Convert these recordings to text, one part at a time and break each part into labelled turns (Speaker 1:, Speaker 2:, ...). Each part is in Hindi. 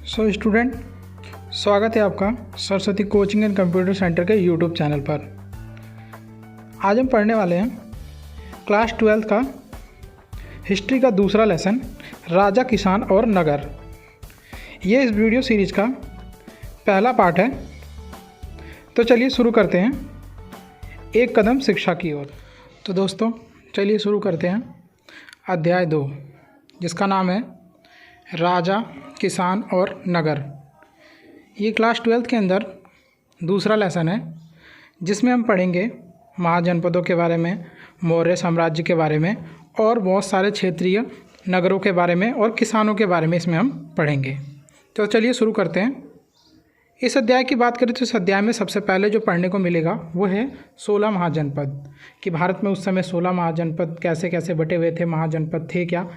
Speaker 1: स्टूडेंट, स्वागत है आपका Saraswati coaching and computer centre के यूट्यूब चैनल पर। आज हम पढ़ने वाले हैं क्लास 12 का हिस्ट्री का दूसरा लेसन, राजा, किसान और नगर। ये इस वीडियो सीरीज का पहला पार्ट है। तो चलिए शुरू करते हैं एक कदम शिक्षा की ओर। तो दोस्तों चलिए शुरू करते हैं अध्याय 2, जिसका नाम है राजा, किसान और नगर। ये क्लास 12 के अंदर दूसरा लेसन है, जिसमें हम पढ़ेंगे महाजनपदों के बारे में, मौर्य साम्राज्य के बारे में और बहुत सारे क्षेत्रीय नगरों के बारे में और किसानों के बारे में इसमें हम पढ़ेंगे। तो चलिए शुरू करते हैं। इस अध्याय की बात करें तो इस अध्याय में सबसे पहले जो पढ़ने को मिलेगा वो है 16 महाजनपद, कि भारत में उस समय 16 महाजनपद कैसे कैसे बटे हुए थे, महाजनपद थे क्या।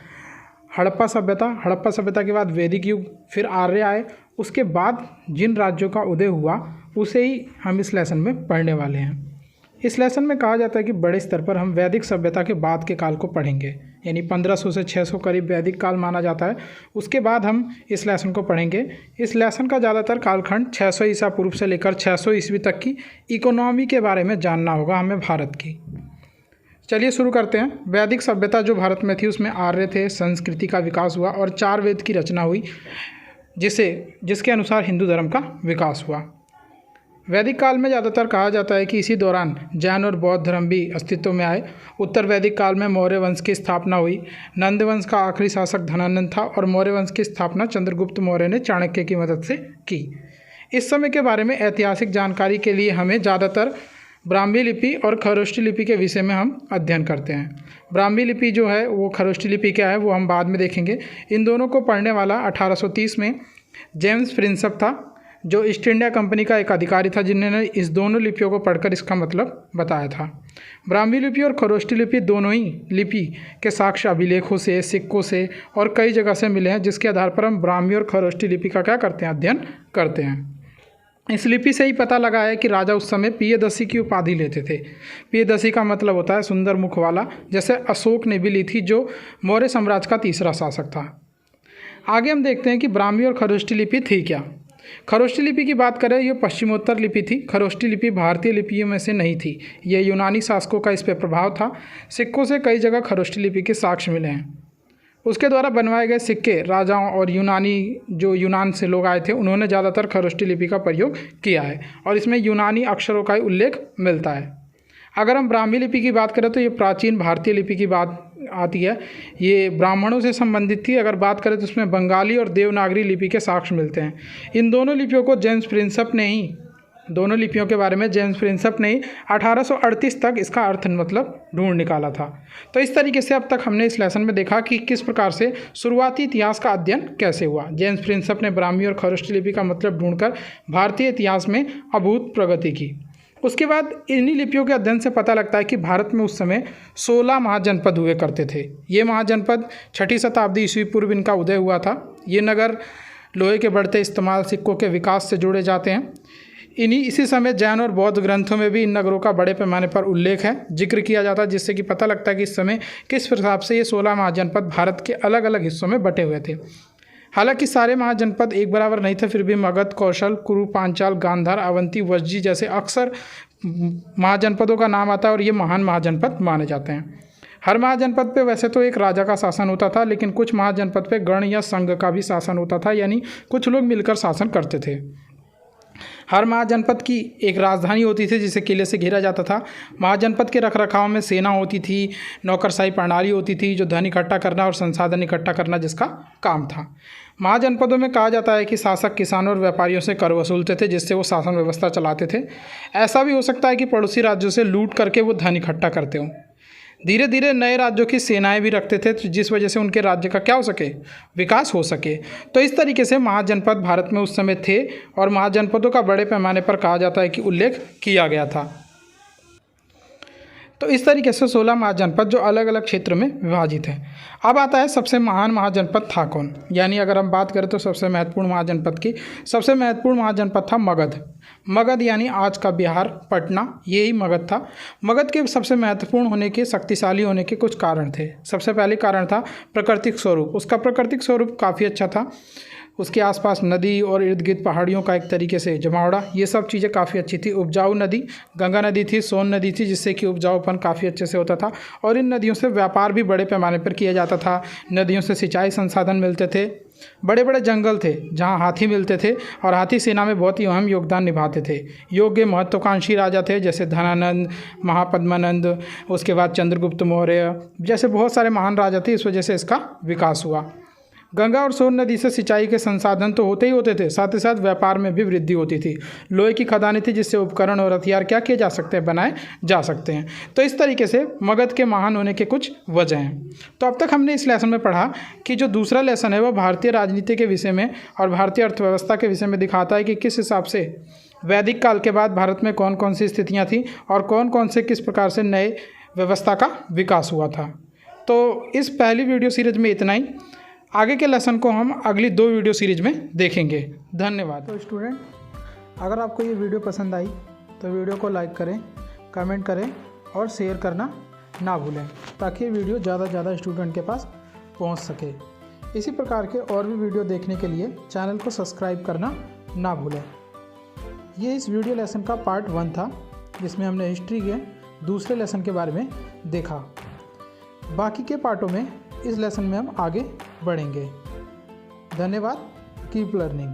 Speaker 1: हड़प्पा सभ्यता के बाद वैदिक युग, फिर आर्य आए, उसके बाद जिन राज्यों का उदय हुआ उसे ही हम इस लेसन में पढ़ने वाले हैं। इस लेसन में कहा जाता है कि बड़े स्तर पर हम वैदिक सभ्यता के बाद के काल को पढ़ेंगे, यानी 1500 से 600 करीब वैदिक काल माना जाता है। उसके बाद हम इस लेसन को पढ़ेंगे। इस लेसन का ज़्यादातर कालखंड 600 ईसा पूर्व से लेकर 600 ईस्वी तक की इकोनॉमी के बारे में जानना होगा हमें भारत की। चलिए शुरू करते हैं। वैदिक सभ्यता जो भारत में थी उसमें आर्य थे, संस्कृति का विकास हुआ और 4 वेद की रचना हुई, जिसके अनुसार हिंदू धर्म का विकास हुआ। वैदिक काल में ज़्यादातर कहा जाता है कि इसी दौरान जैन और बौद्ध धर्म भी अस्तित्व में आए। उत्तर वैदिक काल में मौर्य वंश की स्थापना हुई। नंद वंश का आखिरी शासक धनानंद था और मौर्य वंश की स्थापना चंद्रगुप्त मौर्य ने चाणक्य की मदद से की। इस समय के बारे में ऐतिहासिक जानकारी के लिए हमें ज़्यादातर ब्राह्मी लिपि और खरोष्ठी लिपि के विषय में हम अध्ययन करते हैं। ब्राह्मी लिपि जो है वो खरोष्ठी लिपि क्या है वो हम बाद में देखेंगे। इन दोनों को पढ़ने वाला 1830 में जेम्स प्रिंसप था, जो ईस्ट इंडिया कंपनी का एक अधिकारी था, जिन्होंने इस दोनों लिपियों को पढ़कर इसका मतलब बताया था। ब्राह्मी लिपि और खरोष्ठी लिपि दोनों ही लिपि के साक्ष्य अभिलेखों से, सिक्कों से और कई जगह से मिले हैं, जिसके आधार पर हम ब्राह्मी और खरोष्ठी लिपि का क्या करते हैं, अध्ययन करते हैं। इस लिपि से ही पता लगा है कि राजा उस समय पियदसी की उपाधि लेते थे। पियदसी का मतलब होता है सुंदर मुख वाला, जैसे अशोक ने भी ली थी, जो मौर्य साम्राज्य का तीसरा शासक था। आगे हम देखते हैं कि ब्राह्मी और खरोष्ठी लिपि थी क्या। खरोष्ठी लिपि की बात करें, ये पश्चिमोत्तर लिपि थी। खरोष्ठी लिपि भारतीय लिपियों में से नहीं थी, यह यूनानी शासकों का इस पर प्रभाव था। सिक्कों से कई जगह खरोष्ठी लिपि के साक्ष्य मिले हैं। उसके द्वारा बनवाए गए सिक्के राजाओं और यूनान से लोग आए थे, उन्होंने ज़्यादातर खरोष्ठी लिपि का प्रयोग किया है और इसमें यूनानी अक्षरों का उल्लेख मिलता है। अगर हम ब्राह्मी लिपि की बात करें तो ये प्राचीन भारतीय लिपि की बात आती है। ये ब्राह्मणों से संबंधित थी। अगर बात करें तो उसमें बंगाली और देवनागरी लिपि के साक्ष्य मिलते हैं। इन दोनों लिपियों को जेम्स प्रिंसप ने ही 1838 तक इसका अर्थ मतलब ढूंढ निकाला था। तो इस तरीके से अब तक हमने इस लेसन में देखा कि किस प्रकार से शुरुआती इतिहास का अध्ययन कैसे हुआ। जेम्स प्रिंसप ने ब्राह्मी और खरोष्ठी लिपि का मतलब ढूंढकर भारतीय इतिहास में अभूत प्रगति की। उसके बाद इन्हीं लिपियों के अध्ययन से पता लगता है कि भारत में उस समय 16 महाजनपद हुए करते थे। ये महाजनपद 6ठी शताब्दी ईस्वी पूर्व इनका उदय हुआ था। ये नगर लोहे के बढ़ते इस्तेमाल, सिक्कों के विकास से जुड़े जाते हैं। इसी समय जैन और बौद्ध ग्रंथों में भी इन नगरों का बड़े पैमाने पर उल्लेख है, जिक्र किया जाता है, जिससे कि पता लगता है कि इस समय किस हिसाब से ये 16 महाजनपद भारत के अलग अलग हिस्सों में बटे हुए थे। हालांकि सारे महाजनपद एक बराबर नहीं थे, फिर भी मगध, कौशल, कुरु, पांचाल, गांधार, अवंती, वज्जी जैसे अक्सर महाजनपदों का नाम आता है और ये महान महाजनपद माने जाते हैं। हर महाजनपद पे वैसे तो एक राजा का शासन होता था, लेकिन कुछ महाजनपद पे गण या संघ का भी शासन होता था, यानी कुछ लोग मिलकर शासन करते थे। हर महाजनपद की एक राजधानी होती थी, जिसे किले से घेरा जाता था। महाजनपद के रखरखाव में सेना होती थी, नौकरशाही प्रणाली होती थी, जो धन इकट्ठा करना और संसाधन इकट्ठा करना जिसका काम था। महाजनपदों में कहा जाता है कि शासक किसानों और व्यापारियों से कर वसूलते थे, जिससे वो शासन व्यवस्था चलाते थे। ऐसा भी हो सकता है कि पड़ोसी राज्यों से लूट करके वो धन इकट्ठा करते हों। धीरे धीरे नए राज्यों की सेनाएं भी रखते थे, जिस वजह से उनके राज्य का क्या हो सके, विकास हो सके। तो इस तरीके से महाजनपद भारत में उस समय थे और महाजनपदों का बड़े पैमाने पर कहा जाता है कि उल्लेख किया गया था। तो इस तरीके से 16 महाजनपद जो अलग अलग क्षेत्र में विभाजित हैं। अब आता है सबसे महान महाजनपद था कौन, यानी अगर हम बात करें तो सबसे महत्वपूर्ण महाजनपद की, सबसे महत्वपूर्ण महाजनपद था मगध। मगध यानी आज का बिहार, पटना, यही मगध था। मगध के सबसे महत्वपूर्ण होने के, शक्तिशाली होने के कुछ कारण थे। सबसे पहले कारण था प्राकृतिक स्वरूप। उसका प्राकृतिक स्वरूप काफ़ी अच्छा था। उसके आसपास नदी और इर्द गिर्द पहाड़ियों का एक तरीके से जमावड़ा, ये सब चीज़ें काफ़ी अच्छी थी। उपजाऊ नदी गंगा नदी थी, सोन नदी थी, जिससे कि उपजाऊपन काफ़ी अच्छे से होता था और इन नदियों से व्यापार भी बड़े पैमाने पर किया जाता था। नदियों से सिंचाई संसाधन मिलते थे। बड़े बड़े जंगल थे जहाँ हाथी मिलते थे और हाथी सेना में बहुत ही अहम योगदान निभाते थे। योग्य महत्वाकांक्षी राजा थे जैसे धनानंद, महापद्मानंद, उसके बाद चंद्रगुप्त मौर्य जैसे बहुत सारे महान राजा थे। इस वजह से इसका विकास हुआ। गंगा और सोन नदी से सिंचाई के संसाधन तो होते ही होते थे, साथ ही साथ व्यापार में भी वृद्धि होती थी। लोहे की खदानें थी जिससे उपकरण और हथियार क्या किए जा सकते हैं, बनाए जा सकते हैं। तो इस तरीके से मगध के महान होने के कुछ वजह हैं। तो अब तक हमने इस लेसन में पढ़ा कि जो दूसरा लेसन है वो भारतीय राजनीति के विषय में और भारतीय अर्थव्यवस्था के विषय में दिखाता है कि किस हिसाब से वैदिक काल के बाद भारत में कौन कौन सी स्थितियाँ थीं और कौन कौन से किस प्रकार से नए व्यवस्था का विकास हुआ था। तो इस पहली वीडियो सीरीज में इतना ही। आगे के लेसन को हम अगली 2 वीडियो सीरीज में देखेंगे। धन्यवाद। तो स्टूडेंट, अगर आपको ये वीडियो पसंद आई तो वीडियो को लाइक करें, कमेंट करें और शेयर करना ना भूलें, ताकि ये वीडियो ज़्यादा से ज़्यादा स्टूडेंट के पास पहुंच सके। इसी प्रकार के और भी वीडियो देखने के लिए चैनल को सब्सक्राइब करना ना भूलें। ये इस वीडियो लेसन का पार्ट 1 था, जिसमें हमने हिस्ट्री के दूसरे लेसन के बारे में देखा। बाकी के पार्टों में इस लेसन में हम आगे बढ़ेंगे। धन्यवाद। Keep learning.